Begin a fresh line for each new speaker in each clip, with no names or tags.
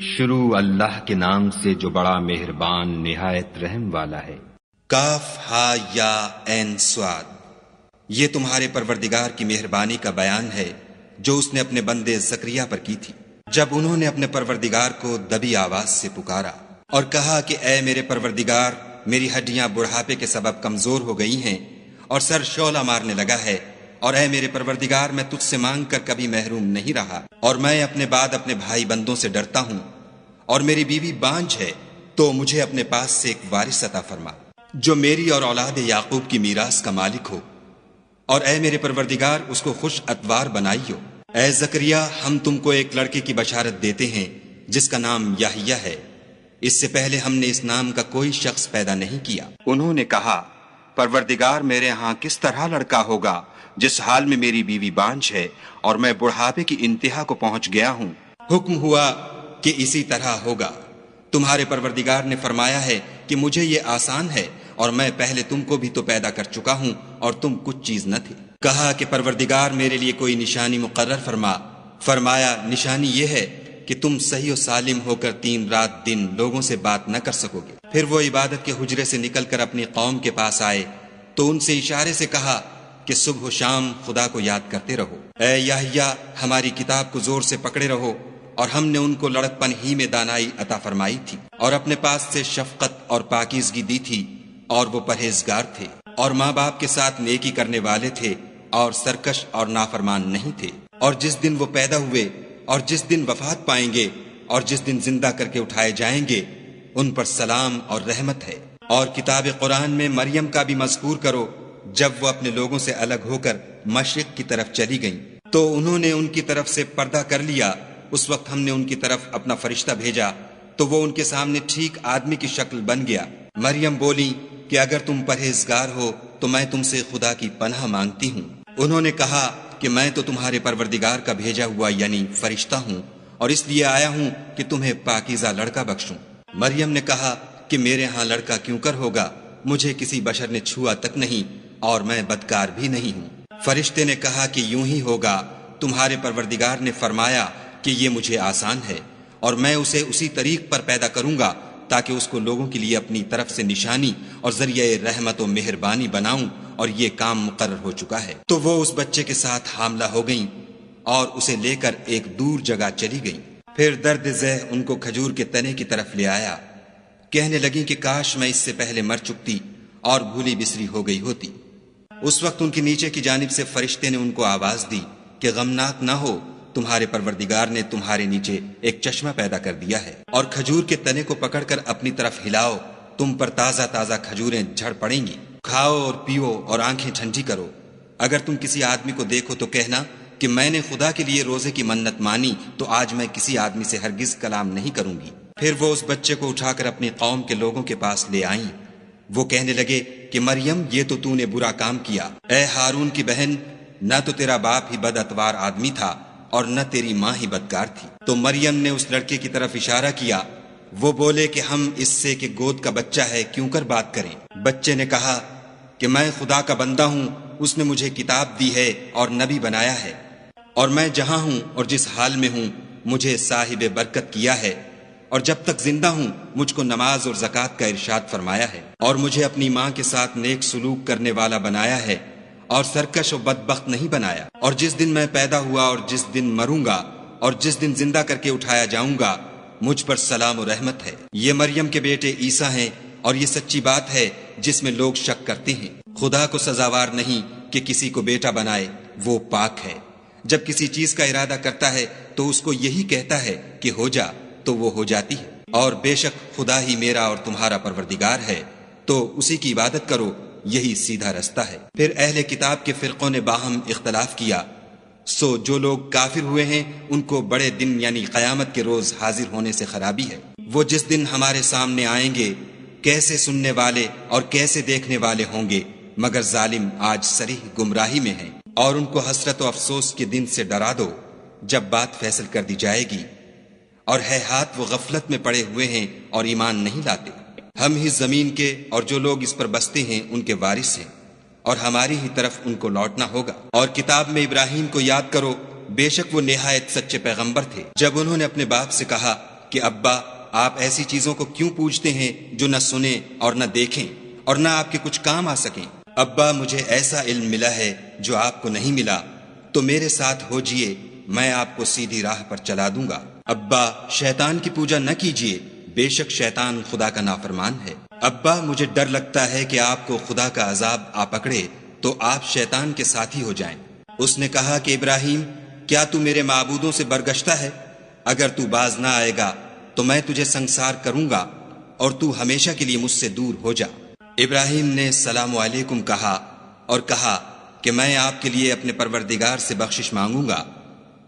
شروع اللہ کے نام سے جو بڑا مہربان نہایت رحم والا ہے۔
کاف ہا یا عین صاد، یہ تمہارے پروردگار کی مہربانی کا بیان ہے جو اس نے اپنے بندے زکریا پر کی تھی، جب انہوں نے اپنے پروردگار کو دبی آواز سے پکارا اور کہا کہ اے میرے پروردگار، میری ہڈیاں بڑھاپے کے سبب کمزور ہو گئی ہیں اور سر شعلہ مارنے لگا ہے، اور اے میرے پروردگار میں تجھ سے مانگ کر کبھی محروم نہیں رہا، اور میں اپنے بعد اپنے بھائی بندوں سے ڈرتا ہوں، اور میری بیوی بانجھ ہے، تو مجھے اپنے پاس سے ایک وارث عطا فرما جو میری اور اولاد یعقوب کی میراث کا مالک ہو، اور اے میرے پروردگار اس کو خوش اتوار بنائیو۔ اے زکریا، ہم تم کو ایک لڑکے کی بشارت دیتے ہیں جس کا نام یحییٰ ہے، اس سے پہلے ہم نے اس نام کا کوئی شخص پیدا نہیں کیا۔ انہوں نے کہا، پروردگار، میرے ہاں کس طرح لڑکا ہوگا جس حال میں میری بیوی بانجھ ہے اور میں بڑھاپے کی انتہا کو پہنچ گیا ہوں؟ حکم ہوا کہ اسی طرح ہوگا۔ تمہارے پروردگار نے فرمایا ہے کہ مجھے یہ آسان ہے، اور میں پہلے تم کو بھی تو پیدا کر چکا ہوں اور تم کچھ چیز نہ تھے۔ کہا کہ پروردگار میرے لیے کوئی نشانی مقرر فرما۔ فرمایا، نشانی یہ ہے کہ تم صحیح و سالم ہو کر 3 رات دن لوگوں سے بات نہ کر سکو گے۔ پھر وہ عبادت کے حجرے سے نکل کر اپنی قوم کے پاس آئے تو ان سے اشارے سے کہا کہ صبح و شام خدا کو یاد کرتے رہو۔ اے یحییٰ، ہماری کتاب کو زور سے پکڑے رہو، اور ہم نے ان کو لڑکپن ہی میں دانائی عطا فرمائی تھی، اور اپنے پاس سے شفقت اور پاکیزگی دی تھی، اور وہ پرہیزگار تھے، اور ماں باپ کے ساتھ نیکی کرنے والے تھے، اور سرکش اور نافرمان نہیں تھے۔ اور جس دن وہ پیدا ہوئے، اور جس دن وفات پائیں گے، اور جس دن زندہ کر کے اٹھائے جائیں گے، ان پر سلام اور رحمت ہے۔ اور کتاب قرآن میں مریم کا بھی مذکور کرو، جب وہ اپنے لوگوں سے الگ ہو کر مشرق کی طرف چلی گئیں تو انہوں نے ان کی طرف سے پردہ کر لیا۔ اس وقت ہم نے ان کی طرف اپنا فرشتہ بھیجا تو وہ ان کے سامنے ٹھیک آدمی کی شکل بن گیا۔ مریم بولی کہ اگر تم پرہیزگار ہو تو میں تم سے خدا کی پناہ مانگتی ہوں۔ انہوں نے کہا کہ میں تو تمہارے پروردگار کا بھیجا ہوا یعنی فرشتہ ہوں، اور اس لیے آیا ہوں کہ تمہیں پاکیزہ لڑکا بخشوں۔ مریم نے کہا کہ میرے ہاں لڑکا کیوں کر ہوگا، مجھے کسی بشر نے چھوا تک نہیں، اور میں بدکار بھی نہیں ہوں۔ فرشتے نے کہا کہ یوں ہی ہوگا، تمہارے پروردگار نے فرمایا کہ یہ مجھے آسان ہے، اور میں اسے اسی طریق پر پیدا کروں گا تاکہ اس کو لوگوں کے لیے اپنی طرف سے نشانی اور ذریعہ رحمت و مہربانی بناؤں، اور یہ کام مقرر ہو چکا ہے۔ تو وہ اس بچے کے ساتھ حاملہ ہو گئیں اور اسے لے کر ایک دور جگہ چلی گئیں۔ پھر درد ذہ ان کو کھجور کے تنے کی طرف لے آیا، کہنے لگیں کہ کاش میں اس سے پہلے مر چکتی اور بھولی بسری ہو گئی ہوتی۔ اس وقت ان کے نیچے کی جانب سے فرشتے نے ان کو آواز دی کہ غمناک نہ ہو، تمہارے پروردگار نے تمہارے نیچے ایک چشمہ پیدا کر دیا ہے، اور کھجور کے تنے کو پکڑ کر اپنی طرف ہلاؤ، تم پر تازہ تازہ کھجوریں جھڑ پڑیں گی، کھاؤ اور پیو اور آنکھیں ٹھنڈی کرو۔ اگر تم کسی آدمی کو دیکھو تو کہنا کہ میں نے خدا کے لیے روزے کی منت مانی، تو آج میں کسی آدمی سے ہرگز کلام نہیں کروں گی۔ پھر وہ اس بچے کو اٹھا کر اپنی قوم کے لوگوں کے پاس لے آئیں۔ وہ کہنے لگے کہ مریم، یہ تو نے برا کام کیا۔ اے ہارون کی بہن، نہ تو تیرا باپ ہی بد اتوار آدمی تھا اور نہ تیری ماں ہی بدکار تھی۔ تو مریم نے اس لڑکے کی طرف اشارہ کیا۔ وہ بولے کہ ہم اس سے کہ گود کا بچہ ہے کیوں کر بات کریں۔ بچے نے کہا کہ میں خدا کا بندہ ہوں، اس نے مجھے کتاب دی ہے اور نبی بنایا ہے، اور میں جہاں ہوں اور جس حال میں ہوں مجھے صاحب برکت کیا ہے، اور جب تک زندہ ہوں مجھ کو نماز اور زکوٰۃ کا ارشاد فرمایا ہے، اور مجھے اپنی ماں کے ساتھ نیک سلوک کرنے والا بنایا ہے، اور سرکش و بدبخت نہیں بنایا۔ اور جس دن میں پیدا ہوا اور جس دن مروں گا اور جس دن زندہ کر کے اٹھایا جاؤں گا، مجھ پر سلام و رحمت ہے۔ یہ مریم کے بیٹے عیسیٰ ہیں، اور یہ سچی بات ہے جس میں لوگ شک کرتے ہیں۔ خدا کو سزاوار نہیں کہ کسی کو بیٹا بنائے، وہ پاک ہے۔ جب کسی چیز کا ارادہ کرتا ہے تو اس کو یہی کہتا ہے کہ ہو جا، تو وہ ہو جاتی ہے۔ اور بے شک خدا ہی میرا اور تمہارا پروردگار ہے، تو اسی کی عبادت کرو، یہی سیدھا رستہ ہے۔ پھر اہل کتاب کے فرقوں نے باہم اختلاف کیا، سو جو لوگ کافر ہوئے ہیں ان کو بڑے دن یعنی قیامت کے روز حاضر ہونے سے خرابی ہے۔ وہ جس دن ہمارے سامنے آئیں گے کیسے سننے والے اور کیسے دیکھنے والے ہوں گے، مگر ظالم آج صریح گمراہی میں ہیں۔ اور ان کو حسرت و افسوس کے دن سے ڈرا دو جب بات فیصل کر دی جائے گی، اور ہے ہاتھ وہ غفلت میں پڑے ہوئے ہیں اور ایمان نہیں لاتے۔ ہم ہی زمین کے اور جو لوگ اس پر بستے ہیں ان کے وارث ہیں، اور ہماری ہی طرف ان کو لوٹنا ہوگا۔ اور کتاب میں ابراہیم کو یاد کرو، بے شک وہ نہایت سچے پیغمبر تھے۔ جب انہوں نے اپنے باپ سے کہا کہ ابا آپ ایسی چیزوں کو کیوں پوجتے ہیں جو نہ سنیں اور نہ دیکھیں اور نہ آپ کے کچھ کام آ سکیں؟ ابا مجھے ایسا علم ملا ہے جو آپ کو نہیں ملا، تو میرے ساتھ ہو جئے، میں آپ کو سیدھی راہ پر چلا دوں گا۔ ابا شیطان کی پوجا نہ کیجیے، بے شک شیطان خدا کا نافرمان ہے۔ ابا مجھے ڈر لگتا ہے کہ آپ کو خدا کا عذاب آ پکڑے تو آپ شیطان کے ساتھی ہو جائیں۔ اس نے کہا کہ ابراہیم، کیا تو میرے معبودوں سے برگشتہ ہے؟ اگر تو باز نہ آئے گا تو میں تجھے سنسار کروں گا اور تو ہمیشہ کے لیے مجھ سے دور ہو جا۔ ابراہیم نے السلام علیکم کہا اور کہا کہ میں آپ کے لیے اپنے پروردگار سے بخشش مانگوں گا،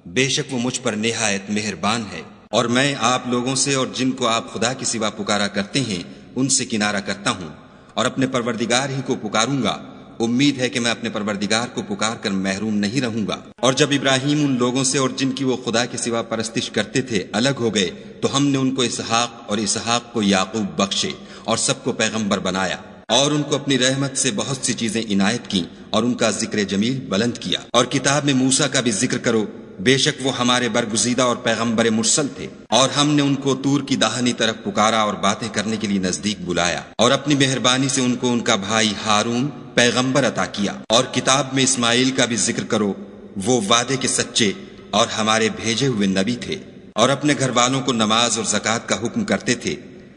بے شک وہ مجھ پر نہایت مہربان ہے، اور میں آپ لوگوں سے اور جن کو آپ خدا کے سوا پکارا کرتے ہیں ان سے کنارہ کرتا ہوں اور اپنے پروردگار ہی کو پکاروں گا۔ امید ہے کہ میں اپنے پروردگار کو پکار کر محروم نہیں رہوں گا۔ اور جب ابراہیم ان لوگوں سے اور جن کی وہ خدا کے سوا پرستش کرتے تھے الگ ہو گئے تو ہم نے ان کو اسحاق اور اسحاق کو یعقوب بخشے اور سب کو پیغمبر بنایا، اور ان کو اپنی رحمت سے بہت سی چیزیں عنایت کی اور ان کا ذکر جمیل بلند کیا۔ اور کتاب میں موسیٰ کا بھی ذکر کرو، بے شک وہ ہمارے برگزیدہ اور پیغمبر مرسل تھے، اور ہم نے ان کو طور کی داہنی طرف پکارا اور باتیں کرنے کے لیے نزدیک بلایا، اور اپنی مہربانی سے ان کو ان کا بھائی ہارون پیغمبر عطا کیا۔ اور کتاب میں اسماعیل کا بھی ذکر کرو، وہ وعدے کے سچے اور ہمارے بھیجے ہوئے نبی تھے، اور اپنے گھر والوں کو نماز اور زکوٰۃ کا حکم کرتے تھے،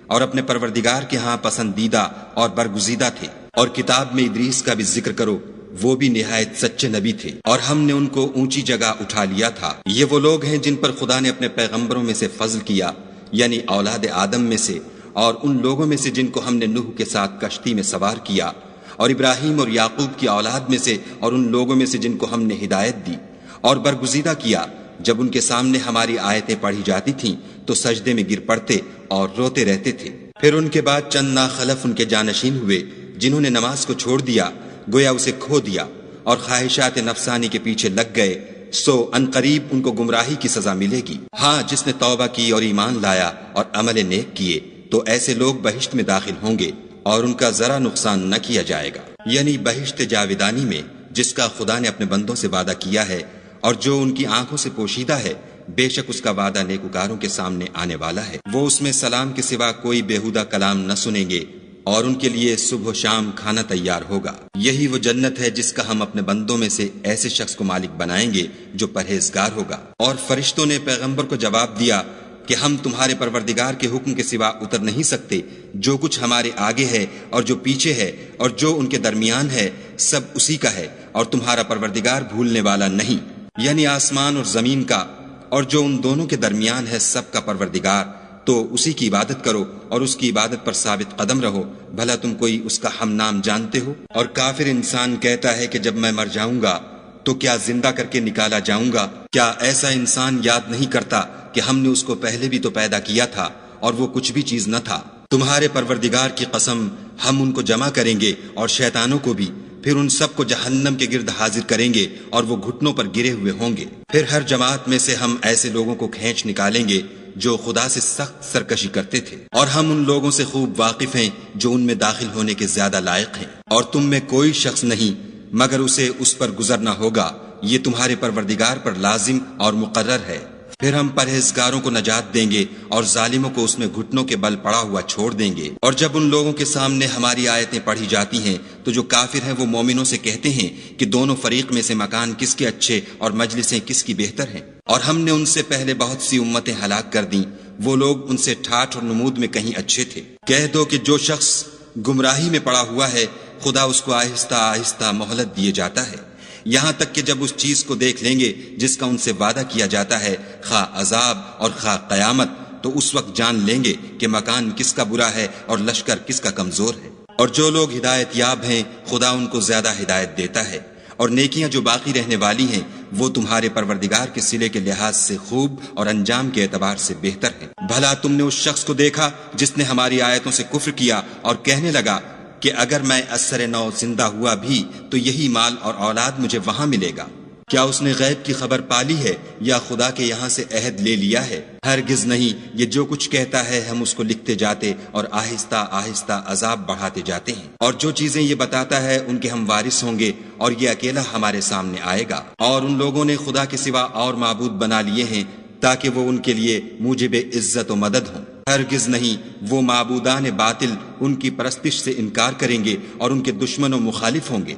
اور اپنے پروردگار کے ہاں پسندیدہ اور برگزیدہ تھے۔ اور کتاب میں ادریس کا بھی ذکر کرو، وہ بھی نہایت سچے نبی تھے، اور ہم نے ان کو اونچی جگہ اٹھا لیا تھا۔ یہ وہ لوگ ہیں جن پر خدا نے اپنے پیغمبروں میں سے فضل کیا، یعنی اولاد آدم میں سے، اور ان لوگوں میں سے جن کو ہم نے نوح کے ساتھ کشتی میں سوار کیا، اور ابراہیم اور یعقوب کی اولاد میں سے، اور ان لوگوں میں سے جن کو ہم نے ہدایت دی اور برگزیدہ کیا۔ جب ان کے سامنے ہماری آیتیں پڑھی جاتی تھیں تو سجدے میں گر پڑتے اور روتے رہتے تھے۔ پھر ان کے بعد چند ناخلف ان کے جانشین ہوئے جنہوں نے نماز کو چھوڑ دیا، گویا اسے کھو دیا، اور خواہشات نفسانی کے پیچھے لگ گئے، سو عنقریب ان کو گمراہی کی سزا ملے گی۔ ہاں، جس نے توبہ کی اور ایمان لایا اور عمل نیک کیے تو ایسے لوگ بہشت میں داخل ہوں گے اور ان کا ذرا نقصان نہ کیا جائے گا، یعنی بہشت جاودانی میں جس کا خدا نے اپنے بندوں سے وعدہ کیا ہے اور جو ان کی آنکھوں سے پوشیدہ ہے، بے شک اس کا وعدہ نیکوکاروں کے سامنے آنے والا ہے۔ وہ اس میں سلام کے سوا کوئی بیہودہ کلام نہ سنیں گے، اور ان کے لیے صبح و شام کھانا تیار ہوگا۔ یہی وہ جنت ہے جس کا ہم اپنے بندوں میں سے ایسے شخص کو مالک بنائیں گے جو پرہیزگار ہوگا۔ اور فرشتوں نے پیغمبر کو جواب دیا کہ ہم تمہارے پروردگار کے حکم کے سوا اتر نہیں سکتے، جو کچھ ہمارے آگے ہے اور جو پیچھے ہے اور جو ان کے درمیان ہے سب اسی کا ہے، اور تمہارا پروردگار بھولنے والا نہیں، یعنی آسمان اور زمین کا اور جو ان دونوں کے درمیان ہے سب کا پروردگار۔ تو اسی کی عبادت کرو اور اس کی عبادت پر ثابت قدم رہو، بھلا تم کوئی اس کا ہم نام جانتے ہو؟ اور کافر انسان کہتا ہے کہ جب میں مر جاؤں گا تو کیا زندہ کر کے نکالا جاؤں گا؟ کیا ایسا انسان یاد نہیں کرتا کہ ہم نے اس کو پہلے بھی تو پیدا کیا تھا اور وہ کچھ بھی چیز نہ تھا؟ تمہارے پروردگار کی قسم، ہم ان کو جمع کریں گے اور شیطانوں کو بھی، پھر ان سب کو جہنم کے گرد حاضر کریں گے اور وہ گھٹنوں پر گرے ہوئے ہوں گے۔ پھر ہر جماعت میں سے ہم ایسے لوگوں کو کھینچ نکالیں گے جو خدا سے سخت سرکشی کرتے تھے، اور ہم ان لوگوں سے خوب واقف ہیں جو ان میں داخل ہونے کے زیادہ لائق ہیں، اور تم میں کوئی شخص نہیں مگر اسے اس پر گزرنا ہوگا، یہ تمہارے پروردگار پر لازم اور مقرر ہے۔ پھر ہم پرہیزگاروں کو نجات دیں گے اور ظالموں کو اس میں گھٹنوں کے بل پڑا ہوا چھوڑ دیں گے۔ اور جب ان لوگوں کے سامنے ہماری آیتیں پڑھی جاتی ہیں تو جو کافر ہیں وہ مومنوں سے کہتے ہیں کہ دونوں فریق میں سے مکان کس کے اچھے اور مجلسیں کس کی بہتر ہیں، اور ہم نے ان سے پہلے بہت سی امتیں ہلاک کر دیں، وہ لوگ ان سے ٹھاٹھ اور نمود میں کہیں اچھے تھے۔ کہہ دو کہ جو شخص گمراہی میں پڑا ہوا ہے خدا اس کو آہستہ آہستہ مہلت دیے جاتا ہے، یہاں تک کہ جب اس چیز کو دیکھ لیں گے جس کا ان سے وعدہ کیا جاتا ہے، خواہ عذاب اور خواہ قیامت، تو اس وقت جان لیں گے کہ مکان کس کا برا ہے اور لشکر کس کا کمزور ہے۔ اور جو لوگ ہدایت یاب ہیں خدا ان کو زیادہ ہدایت دیتا ہے، اور نیکیاں جو باقی رہنے والی ہیں وہ تمہارے پروردگار کے صلے کے لحاظ سے خوب اور انجام کے اعتبار سے بہتر ہیں۔ بھلا تم نے اس شخص کو دیکھا جس نے ہماری آیتوں سے کفر کیا اور کہنے لگا کہ اگر میں اثر نو زندہ ہوا بھی تو یہی مال اور اولاد مجھے وہاں ملے گا؟ کیا اس نے غیب کی خبر پالی ہے یا خدا کے یہاں سے عہد لے لیا ہے؟ ہرگز نہیں، یہ جو کچھ کہتا ہے ہم اس کو لکھتے جاتے اور آہستہ آہستہ عذاب بڑھاتے جاتے ہیں، اور جو چیزیں یہ بتاتا ہے ان کے ہم وارث ہوں گے، اور یہ اکیلا ہمارے سامنے آئے گا۔ اور ان لوگوں نے خدا کے سوا اور معبود بنا لیے ہیں تاکہ وہ ان کے لیے موجب عزت و مدد ہوں۔ ہرگز نہیں، وہ معبودان باطل ان کی پرستش سے انکار کریں گے اور ان کے دشمن و مخالف ہوں گے۔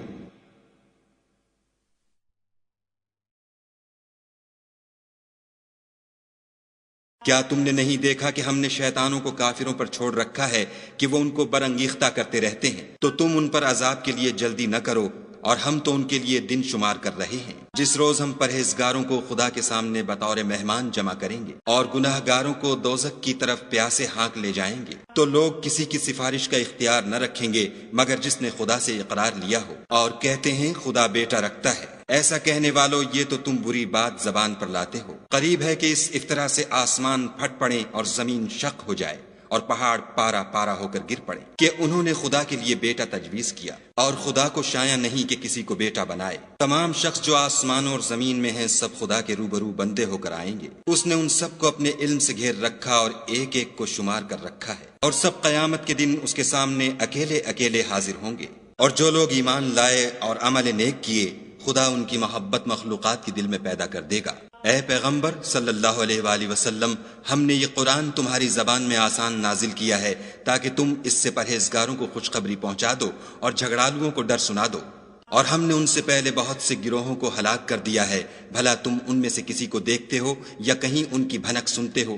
کیا تم نے نہیں دیکھا کہ ہم نے شیطانوں کو کافروں پر چھوڑ رکھا ہے کہ وہ ان کو برانگیختہ کرتے رہتے ہیں؟ تو تم ان پر عذاب کے لیے جلدی نہ کرو، اور ہم تو ان کے لیے دن شمار کر رہے ہیں، جس روز ہم پرہیزگاروں کو خدا کے سامنے بطور مہمان جمع کریں گے اور گناہ گاروں کو دوزخ کی طرف پیاسے ہانک لے جائیں گے۔ تو لوگ کسی کی سفارش کا اختیار نہ رکھیں گے مگر جس نے خدا سے اقرار لیا ہو، اور کہتے ہیں خدا بیٹا رکھتا ہے۔ ایسا کہنے والو، یہ تو تم بری بات زبان پر لاتے ہو۔ قریب ہے کہ اس افطرا سے آسمان پھٹ پڑیں اور زمین شق ہو جائے اور پہاڑ پارا پارا ہو کر گر پڑے کہ انہوں نے خدا کے لیے بیٹا تجویز کیا، اور خدا کو شایع نہیں کہ کسی کو بیٹا بنائے۔ تمام شخص جو آسمانوں اور زمین میں ہیں سب خدا کے روبرو بندے ہو کر آئیں گے۔ اس نے ان سب کو اپنے علم سے گھیر رکھا اور ایک ایک کو شمار کر رکھا ہے، اور سب قیامت کے دن اس کے سامنے اکیلے اکیلے حاضر ہوں گے۔ اور جو لوگ ایمان لائے اور عمل نیک کیے، خدا ان کی محبت مخلوقات کے دل میں پیدا کر دے گا۔ اے پیغمبر صلی اللہ علیہ وآلہ وسلم، ہم نے یہ قرآن تمہاری زبان میں آسان نازل کیا ہے تاکہ تم اس سے پرہیزگاروں کو خوشخبری پہنچا دو اور جھگڑالوؤں کو ڈر سنا دو۔ اور ہم نے ان سے پہلے بہت سے گروہوں کو ہلاک کر دیا ہے، بھلا تم ان میں سے کسی کو دیکھتے ہو یا کہیں ان کی بھنک سنتے ہو؟